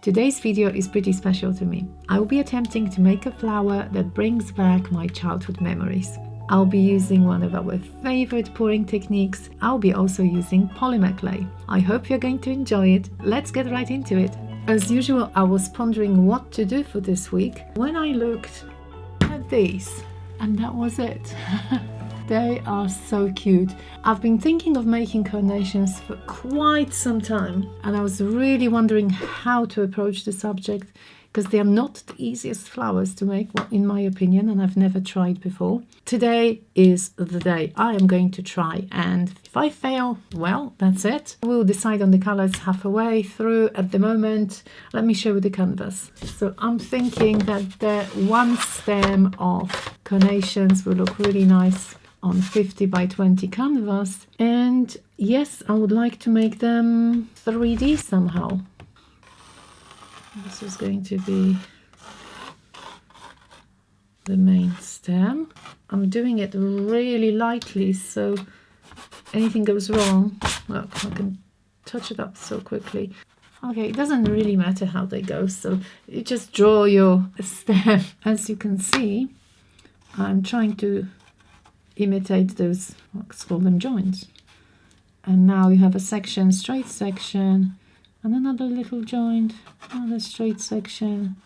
Today's video is pretty special to me. I will be attempting to make a flower that brings back my childhood memories. I'll be using one of our favorite pouring techniques. I'll be also using polymer clay. I hope you're going to enjoy it. Let's get right into it. As usual, I was pondering what to do for this week when I looked at these, and that was it. They are so cute. I've been thinking of making carnations for quite some time, and I was really wondering how to approach the subject because they are not the easiest flowers to make, in my opinion, and I've never tried before. Today is the day I am going to try, and if I fail, well, that's it. We'll decide on the colors halfway through. At the moment, let me show you the canvas. So I'm thinking that the one stem of carnations will look really nice on 50 by 20 canvas, and yes, I would like to make them 3D somehow. This is going to be the main stem. I'm doing it really lightly, so anything goes wrong, look, I can touch it up so quickly. Okay, it doesn't really matter how they go, so you just draw your stem. As you can see, I'm trying to imitate those, let's call them joints. And now you have a section, straight section, and another little joint, another straight section,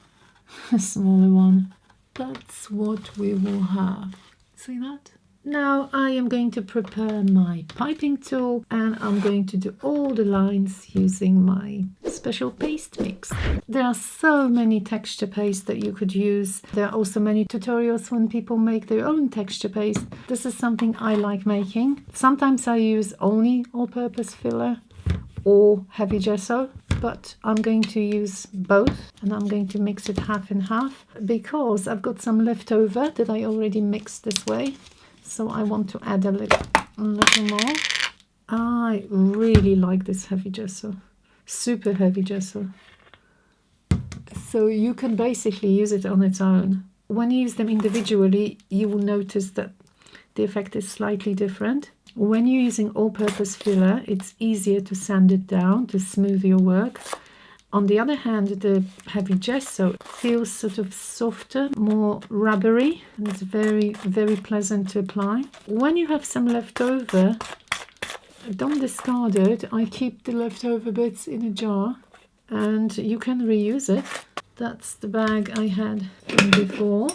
a smaller one. That's what we will have. See that? Now I am going to prepare my piping tool, and I'm going to do all the lines using my special paste mix. There are so many texture pastes that you could use. There are also many tutorials when people make their own texture paste. This is something I like making. Sometimes I use only all-purpose filler or heavy gesso, but I'm going to use both, and I'm going to mix it half and half because I've got some leftover that I already mixed this way. So I want to add a little more. I really like this heavy gesso, super heavy gesso. So you can basically use it on its own. When you use them individually, you will notice that the effect is slightly different. When you're using all-purpose filler, it's easier to sand it down, to smooth your work. On the other hand, the heavy gesso feels sort of softer, more rubbery, and it's very, very pleasant to apply. When you have some left over, don't discard it. I keep the leftover bits in a jar, and you can reuse it. That's the bag I had from before.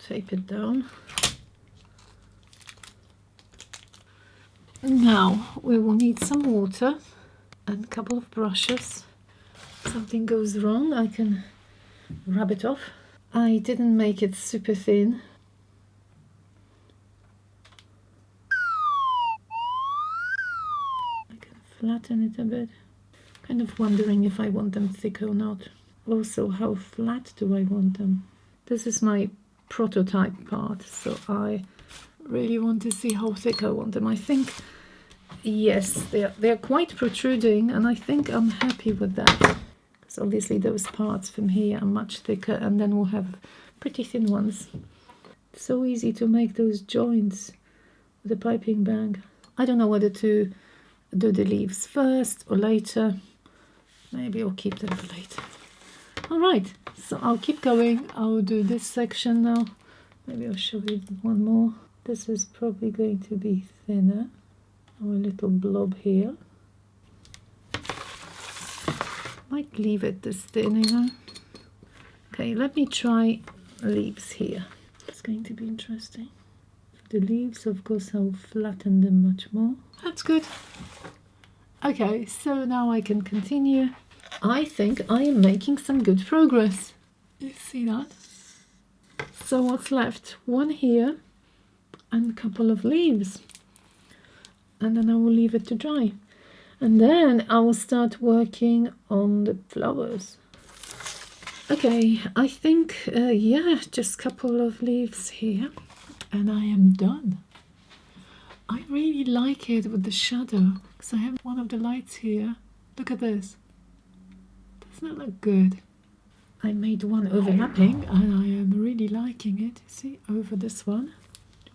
Tape it down. Now we will need some water and a couple of brushes. If something goes wrong, I can rub it off. I didn't make it super thin. I can flatten it a bit. Kind of wondering if I want them thick or not. Also, how flat do I want them? This is my prototype part, so I really want to see how thick I want them. I think, yes, they're quite protruding, and I think I'm happy with that. So obviously those parts from here are much thicker, and then we'll have pretty thin ones. It's so easy to make those joints with a piping bag. I don't know whether to do the leaves first or later. Maybe I'll keep them for later. All right, so I'll keep going. I'll do this section now. Maybe I'll show you one more. This is probably going to be thinner. Or a little blob here. Might leave it this thin, you know. Okay, let me try leaves here. It's going to be interesting. The leaves, of course, I'll flatten them much more. That's good. Okay, so now I can continue. I think I am making some good progress. You see that? So what's left? One here and a couple of leaves. And then I will leave it to dry. And then I will start working on the flowers. Okay, I think, yeah, just a couple of leaves here. And I am done. I really like it with the shadow, because I have one of the lights here. Look at this. Doesn't it look good? I made one overlapping, and I am really liking it. See, over this one.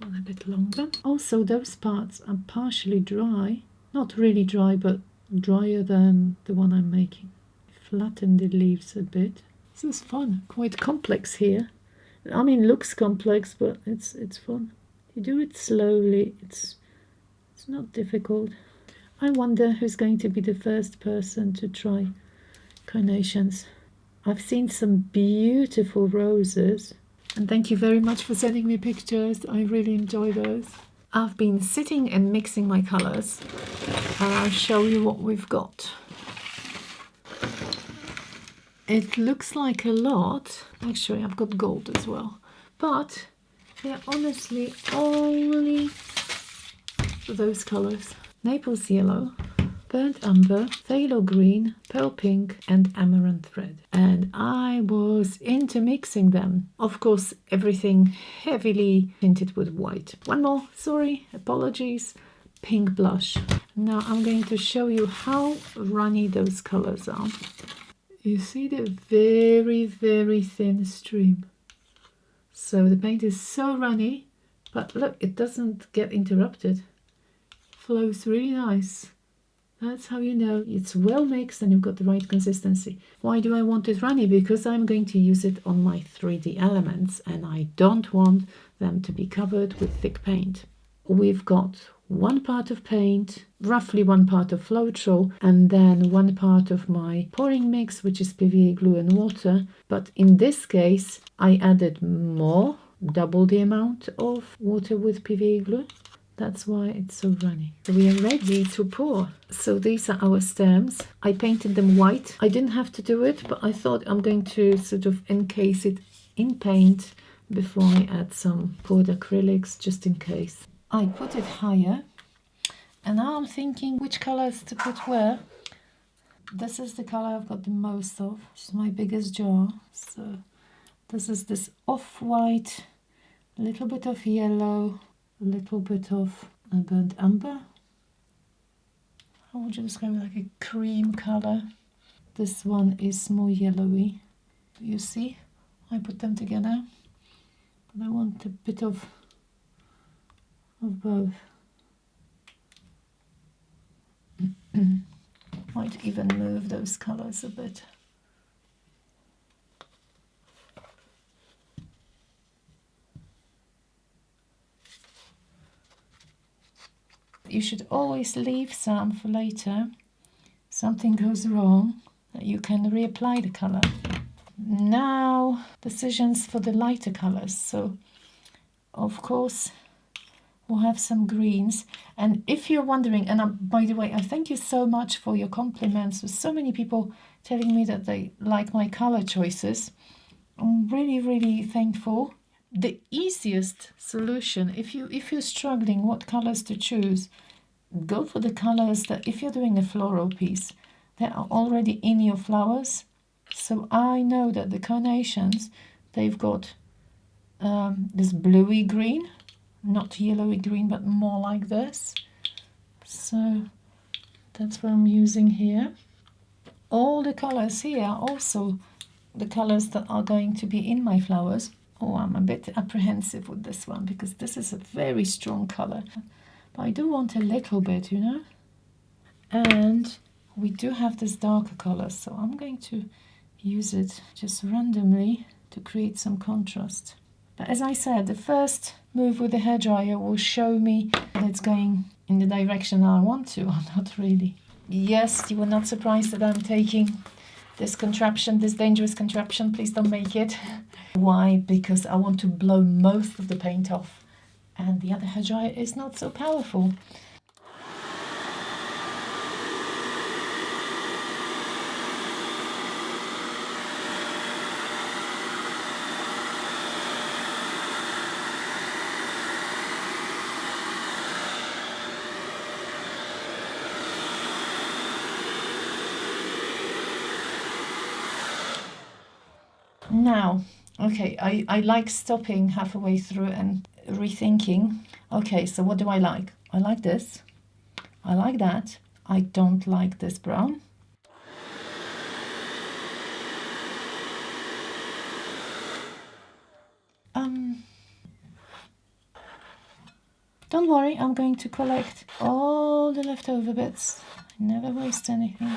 one a bit longer. Also, those parts are partially dry. Not really dry, but drier than the one I'm making. Flatten the leaves a bit. This is fun. Quite complex here. I mean, looks complex, but it's fun. You do it slowly. It's not difficult. I wonder who's going to be the first person to try carnations. I've seen some beautiful roses. And thank you very much for sending me pictures. I really enjoy those. I've been sitting and mixing my colours, and I'll show you what we've got. It looks like a lot. Actually, I've got gold as well. But they're honestly only those colours. Naples yellow, burnt umber, phthalo green, pearl pink and amaranth red. And I was into mixing them. Of course, everything heavily tinted with white. One more, sorry, apologies. Pink blush. Now I'm going to show you how runny those colours are. You see the very, very thin stream. So the paint is so runny, but look, it doesn't get interrupted. Flows really nice. That's how you know it's well mixed and you've got the right consistency. Why do I want it runny? Because I'm going to use it on my 3D elements and I don't want them to be covered with thick paint. We've got one part of paint, roughly one part of Floetrol, and then one part of my pouring mix, which is PVA glue and water. But in this case, I added more, double the amount of water with PVA glue. That's why it's so runny. So we are ready to pour. So these are our stems. I painted them white. I didn't have to do it, but I thought I'm going to sort of encase it in paint before I add some poured acrylics, just in case. I put it higher, and now I'm thinking which colors to put where. This is the color I've got the most of. It's my biggest jar. So this is this off-white, a little bit of yellow, a little bit of burnt umber. How would you describe it? Like a cream color. This one is more yellowy. You see, I put them together, but I want a bit of both. Might even move those colors a bit. You should always leave some for later. Something goes wrong, you can reapply the color. Now, decisions for the lighter colors. So, of course, we'll have some greens. And if you're wondering, and by the way, I thank you so much for your compliments. With so many people telling me that they like my color choices. I'm really, really thankful. The easiest solution, if you're struggling what colors to choose, go for the colors that, if you're doing a floral piece, they are already in your flowers. So I know that the carnations, they've got this bluey green, not yellowy green, but more like this. So that's what I'm using here. All the colors here are also the colors that are going to be in my flowers. Oh, I'm a bit apprehensive with this one because this is a very strong color. But I do want a little bit, you know. And we do have this darker color, so I'm going to use it just randomly to create some contrast. But as I said, the first move with the hairdryer will show me that it's going in the direction I want to, or not really. Yes, you were not surprised that I'm taking this contraption, this dangerous contraption. Please don't make it. Why? Because I want to blow most of the paint off, and the other hairdryer is not so powerful. Now, okay, I like stopping halfway through and rethinking. Okay, so what do I like? I like this. I like that. I don't like this brown. Don't worry, I'm going to collect all the leftover bits. I never waste anything.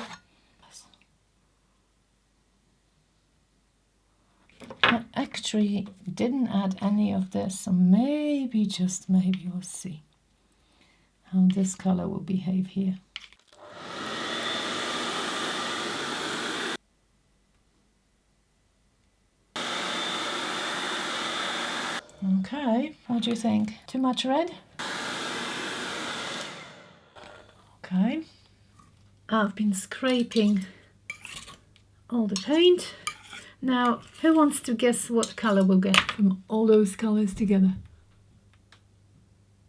I actually didn't add any of this, so maybe, just maybe, we'll see how this color will behave here. Okay, what do you think? Too much red? Okay. I've been scraping all the paint. Now, who wants to guess what color we'll get from all those colors together?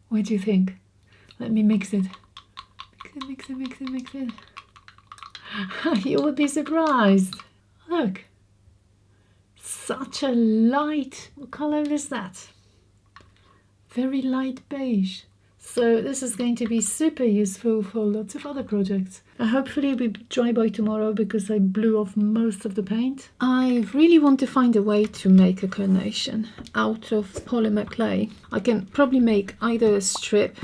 What do you think? Let me mix it. Mix it, mix it, mix it, mix it. You would be surprised. Look. Such a light, what color is that? Very light beige. So this is going to be super useful for lots of other projects. Hopefully it'll be dry by tomorrow because I blew off most of the paint. I really want to find a way to make a carnation out of polymer clay. I can probably make either a strip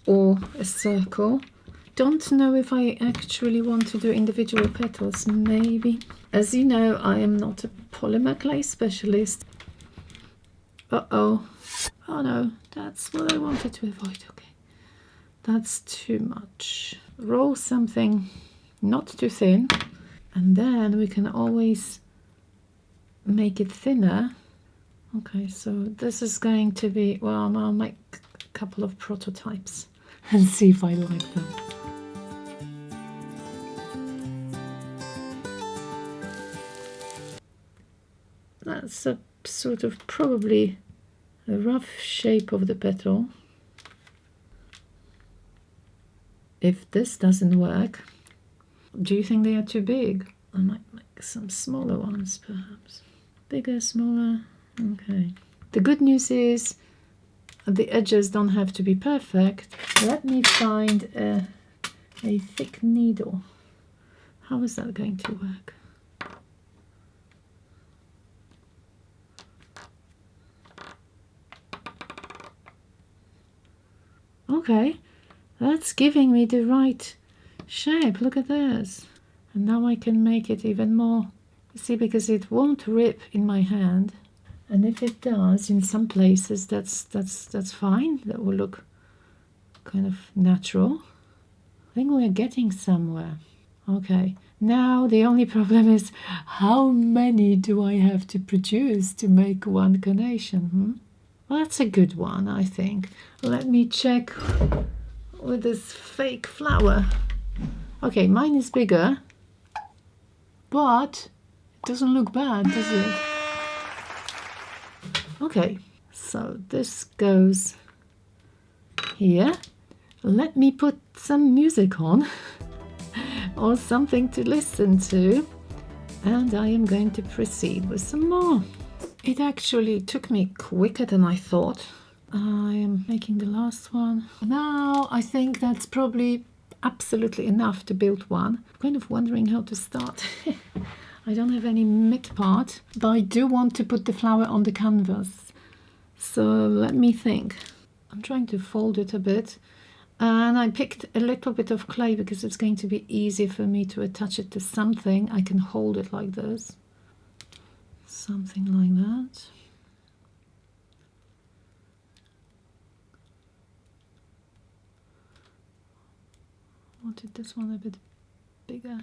or a circle. Don't know if I actually want to do individual petals, maybe. As you know, I am not a polymer clay specialist. Uh-oh. Oh no, that's what I wanted to avoid. Okay, that's too much. Roll something not too thin, and then we can always make it thinner. Okay, so this is going to be, well, I'll make a couple of prototypes and see if I like them. That's a sort of probably a rough shape of the petal. If this doesn't work, do you think they are too big? I might make some smaller ones perhaps. Bigger, smaller, okay. The good news is the edges don't have to be perfect. Let me find a thick needle. How is that going to work? Okay, that's giving me the right shape. Look at this. And now I can make it even more, you see, because it won't rip in my hand. And if it does in some places, that's fine. That will look kind of natural. I think we're getting somewhere. Okay, now the only problem is how many do I have to produce to make one carnation? Well, that's a good one, I think. Let me check with this fake flower. Okay, mine is bigger, but it doesn't look bad, does it? Okay, so this goes here. Let me put some music on or something to listen to, and I am going to proceed with some more. It actually took me quicker than I thought. I am making the last one. Now I think that's probably absolutely enough to build one. I'm kind of wondering how to start. I don't have any mid part, but I do want to put the flower on the canvas. So let me think. I'm trying to fold it a bit. And I picked a little bit of clay because it's going to be easy for me to attach it to something. I can hold it like this. Something like that. Wanted this one a bit bigger.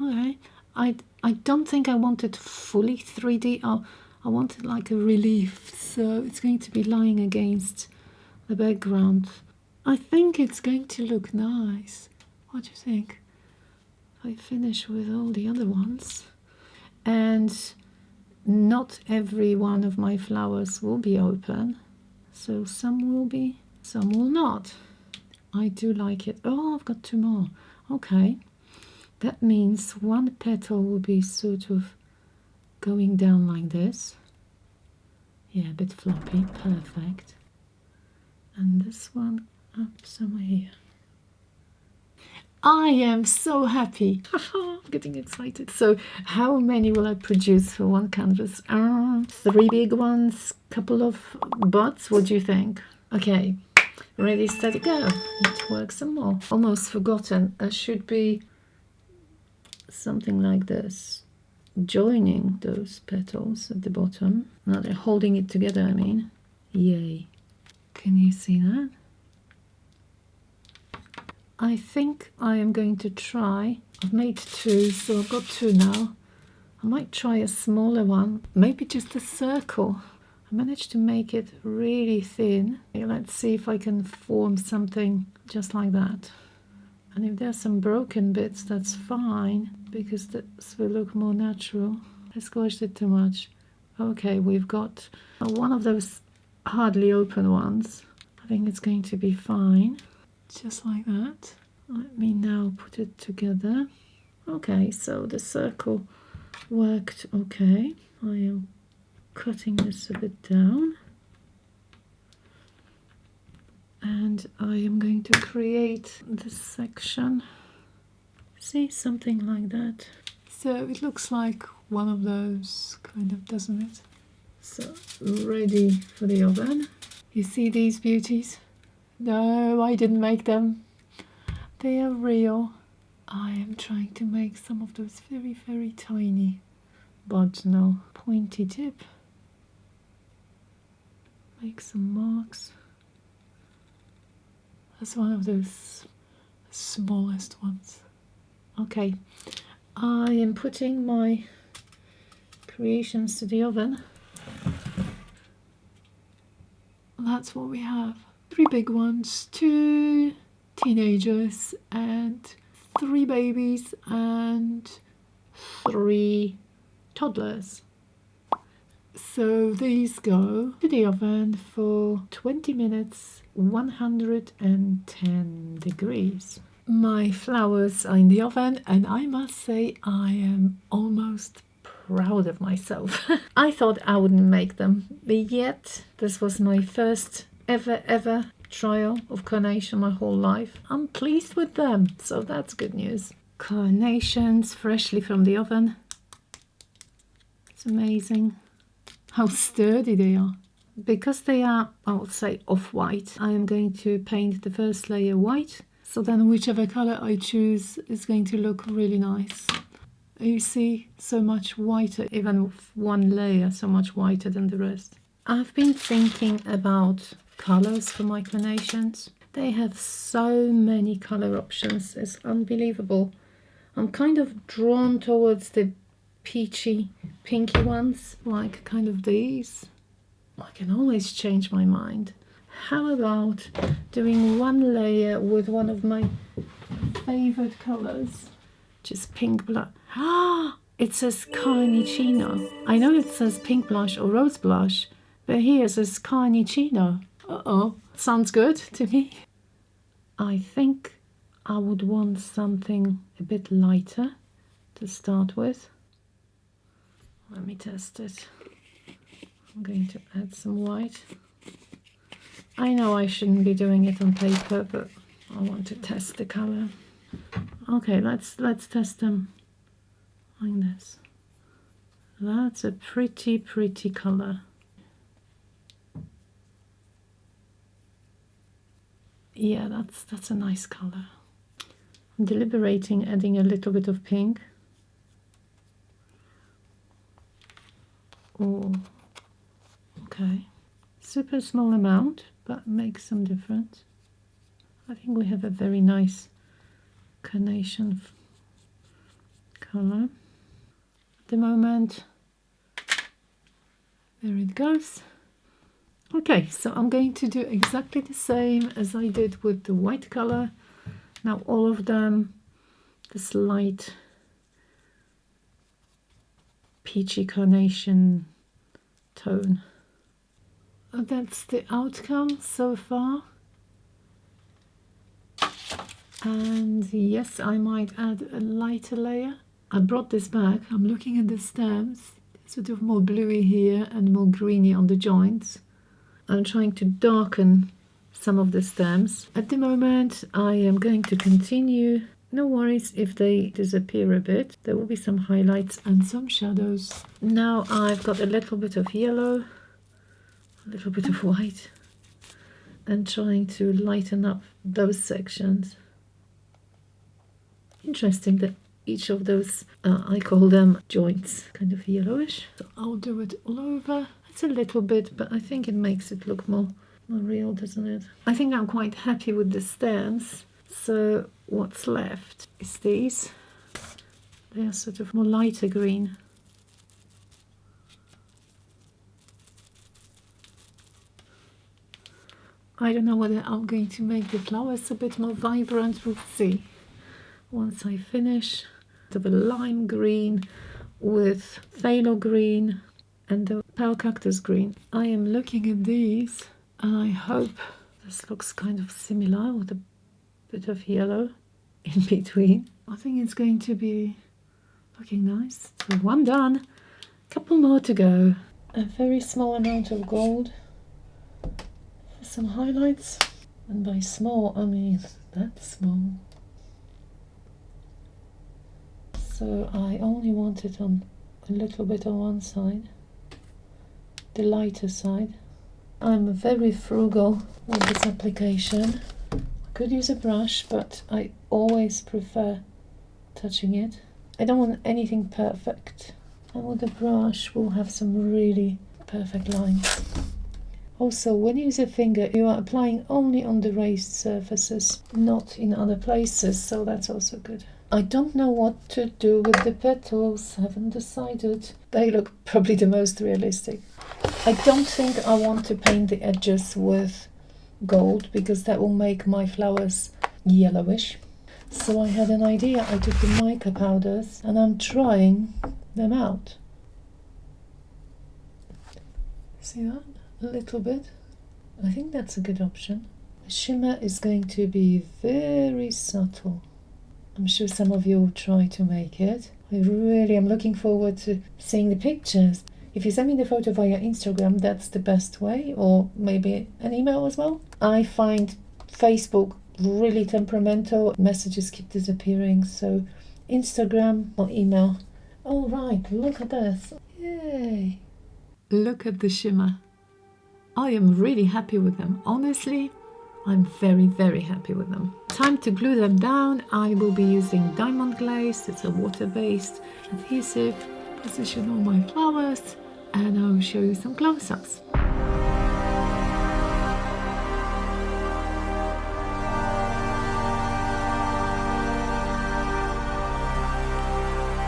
Okay, I don't think I want it fully 3D. I wanted like a relief, so it's going to be lying against the background. I think it's going to look nice. What do you think? If I finish with all the other ones. And not every one of my flowers will be open. So some will be, some will not. I do like it. Oh, I've got two more. Okay. That means one petal will be sort of going down like this. Yeah, a bit floppy. Perfect. And this one up somewhere here. I am so happy. I'm getting excited. So how many will I produce for one canvas? 3 big ones, couple of buds. What do you think? Okay, ready, steady, go. Need to work some more. Almost forgotten. It should be something like this. Joining those petals at the bottom. Now they're holding it together, I mean. Yay. Can you see that? I think I am going to try. I've made 2, so I've got 2 now. I might try a smaller one, maybe just a circle. I managed to make it really thin. Okay, let's see if I can form something just like that. And if there's some broken bits, that's fine, because this will look more natural. I squashed it too much. Okay, we've got one of those hardly open ones. I think it's going to be fine. Just like that. Let me now put it together. Okay, so the circle worked okay. I am cutting this a bit down. And I am going to create this section. See, something like that. So it looks like one of those, kind of, doesn't it? So, ready for the oven. You see these beauties? No, I didn't make them. They are real. I am trying to make some of those very, very tiny buds now. Pointy tip. Make some marks. That's one of those smallest ones. Okay, I am putting my creations to the oven. That's what we have. 3 big ones, 2 teenagers, and 3 babies, and 3 toddlers. So these go to the oven for 20 minutes, 110 degrees. My flowers are in the oven, and I must say I am almost proud of myself. I thought I wouldn't make them, but yet this was my first ever trial of carnation my whole life. I'm pleased with them, so that's good news. Carnations freshly from the oven. It's amazing how sturdy they are. Because they are, I would say, off-white, I am going to paint the first layer white, so then whichever color I choose is going to look really nice. You see, so much whiter, even with one layer, so much whiter than the rest. I've been thinking about colors for my carnations. They have so many color options, it's unbelievable. I'm kind of drawn towards the peachy, pinky ones, like kind of these. I can always change my mind. How about doing one layer with one of my favorite colors, just pink blush. It says Carnicino. I know it says pink blush or rose blush, but here it says Carnicino. Sounds good to me. I think I would want something a bit lighter to start with. Let me test it. I'm going to add some white. I know I shouldn't be doing it on paper, but I want to test the color. Okay, let's test them like this. That's a pretty color. Yeah, that's a nice color. I'm deliberating adding a little bit of pink. Oh, okay. Super small amount, but makes some difference. I think we have a very nice carnation color. At the moment, there it goes. Okay, so I'm going to do exactly the same as I did with the white color. Now all of them, this light peachy carnation tone. And that's the outcome so far. And yes, I might add a lighter layer. I brought this back. I'm looking at the stems, sort of more bluey here and more greeny on the joints. I'm trying to darken some of the stems. At the moment, I am going to continue No worries if they disappear a bit. There will be some highlights and some shadows. Now I've got a little bit of yellow, a little bit of white, and trying to lighten up those sections. Interesting that each of those, I call them joints, kind of yellowish. So I'll do it all over. It's a little bit, but I think it makes it look more real, doesn't it? I think I'm quite happy with the stems. So what's left is these. They are sort of more lighter green. I don't know whether I'm going to make the flowers a bit more vibrant. We'll see once I finish. Of a lime green with phthalo green and the pearl cactus green. I am looking at these and I hope this looks kind of similar with a bit of yellow in between. I think it's going to be looking nice. So one done, couple more to go. A very small amount of gold for some highlights, and by small I mean that small. So I only want it on a little bit on one side, the lighter side. I'm very frugal with this application. I could use a brush, but I always prefer touching it. I don't want anything perfect. And with the brush we'll have some really perfect lines. Also, when you use a finger, you are applying only on the raised surfaces, not in other places, so that's also good. I don't know what to do with the petals, haven't decided. They look probably the most realistic. I don't think I want to paint the edges with gold because that will make my flowers yellowish. So I had an idea. I took the mica powders and I'm trying them out. See that? A little bit. I think that's a good option. The shimmer is going to be very subtle. I'm sure some of you will try to make it. I really am looking forward to seeing the pictures. If you send me the photo via Instagram, that's the best way, or maybe an email as well. I find Facebook really temperamental. Messages keep disappearing, so Instagram or email. All right, look at this. Yay! Look at the shimmer. I am really happy with them. Honestly, I'm very, very happy with them. Time to glue them down. I will be using diamond glaze. It's a water-based adhesive. Position all my flowers and I will show you some close-ups.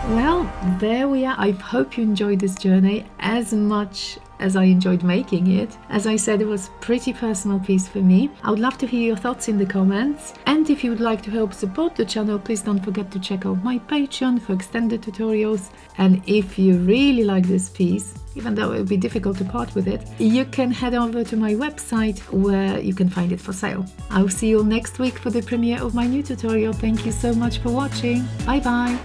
Well, there we are. I hope you enjoyed this journey as much as I enjoyed making it. As I said, it was a pretty personal piece for me. I would love to hear your thoughts in the comments. And if you would like to help support the channel, please don't forget to check out my Patreon for extended tutorials. And if you really like this piece, even though it would be difficult to part with it, you can head over to my website where you can find it for sale. I'll see you next week for the premiere of my new tutorial. Thank you so much for watching. Bye bye.